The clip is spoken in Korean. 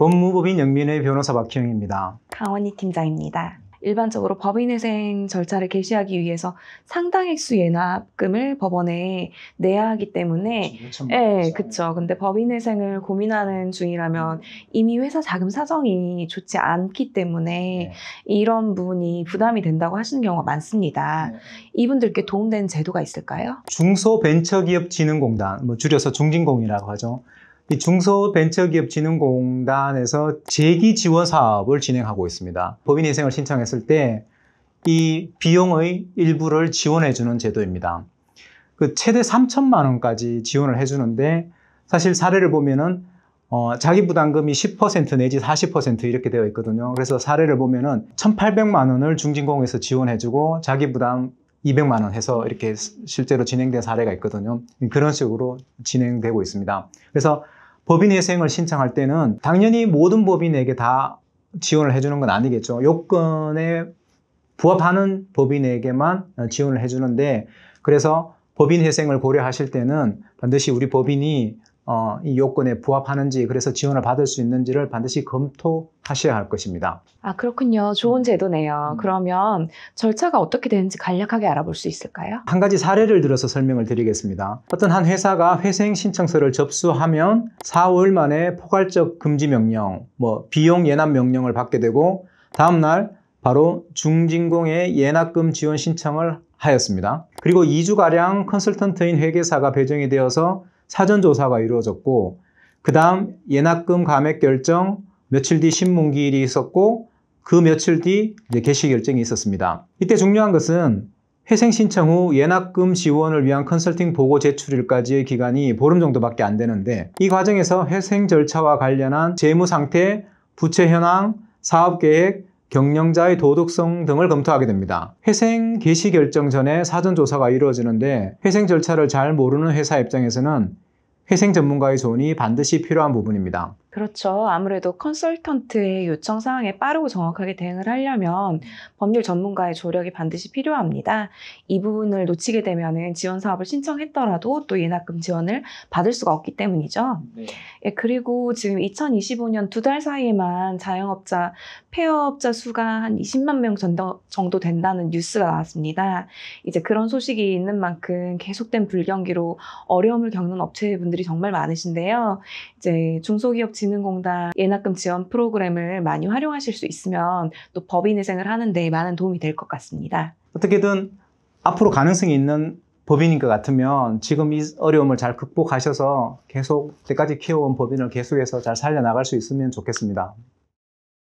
법무법인 영민의 변호사 박희영입니다. 강원희 팀장입니다. 일반적으로 법인회생 절차를 개시하기 위해서 상당 액수 예납금을 법원에 내야 하기 때문에 그쵸. 근데 법인회생을 고민하는 중이라면 이미 회사 자금 사정이 좋지 않기 때문에 이런 부분이 부담이 된다고 하시는 경우가 많습니다. 이분들께 도움되는 제도가 있을까요? 중소벤처기업진흥공단, 줄여서 중진공이라고 하죠. 이 중소벤처기업진흥공단에서 재기지원 사업을 진행하고 있습니다. 법인회생을 신청했을 때 이 비용의 일부를 지원해주는 제도입니다. 최대 3천만 원까지 지원을 해주는데 사실 사례를 보면은 자기 부담금이 10% 내지 40% 이렇게 되어 있거든요. 그래서 사례를 보면은 1,800만 원을 중진공에서 지원해주고 자기 부담 200만 원 해서 이렇게 실제로 진행된 사례가 있거든요. 그런 식으로 진행되고 있습니다. 그래서 법인회생을 신청할 때는 당연히 모든 법인에게 다 지원을 해주는 건 아니겠죠. 요건에 부합하는 법인에게만 지원을 해주는데, 그래서 법인회생을 고려하실 때는 반드시 우리 법인이 이 요건에 부합하는지, 그래서 지원을 받을 수 있는지를 반드시 검토하셔야 할 것입니다. 아, 그렇군요. 좋은 제도네요. 그러면 절차가 어떻게 되는지 간략하게 알아볼 수 있을까요? 한 가지 사례를 들어서 설명을 드리겠습니다. 어떤 한 회사가 회생 신청서를 접수하면 4월 만에 포괄적 금지 명령, 비용 예납 명령을 받게 되고, 다음날 바로 중진공의 예납금 지원 신청을 하였습니다. 그리고 2주가량 컨설턴트인 회계사가 배정이 되어서 사전조사가 이루어졌고, 그 다음 예납금 감액 결정, 며칠 뒤 신문기일이 있었고, 그 며칠 뒤 개시 결정이 있었습니다. 이때 중요한 것은 회생 신청 후 예납금 지원을 위한 컨설팅 보고 제출일까지의 기간이 보름 정도밖에 안 되는데, 이 과정에서 회생 절차와 관련한 재무 상태, 부채 현황, 사업계획, 경영자의 도덕성 등을 검토하게 됩니다. 회생 개시 결정 전에 사전조사가 이루어지는데, 회생 절차를 잘 모르는 회사 입장에서는 회생 전문가의 조언이 반드시 필요한 부분입니다. 그렇죠. 아무래도 컨설턴트의 요청 사항에 빠르고 정확하게 대응을 하려면 법률 전문가의 조력이 반드시 필요합니다. 이 부분을 놓치게 되면 지원 사업을 신청했더라도 또 예납금 지원을 받을 수가 없기 때문이죠. 그리고 지금 2025년 2달 사이에만 자영업자, 폐업자 수가 한 20만 명 정도 된다는 뉴스가 나왔습니다. 이제 그런 소식이 있는 만큼 계속된 불경기로 어려움을 겪는 업체분들이 정말 많으신데요. 이제 중소기업진흥공단 예납금 지원 프로그램을 많이 활용하실 수 있으면 또 법인회생을 하는 데 많은 도움이 될 것 같습니다. 어떻게든 앞으로 가능성이 있는 법인인 것 같으면 지금 이 어려움을 잘 극복하셔서 계속 때까지 키워온 법인을 계속해서 잘 살려나갈 수 있으면 좋겠습니다.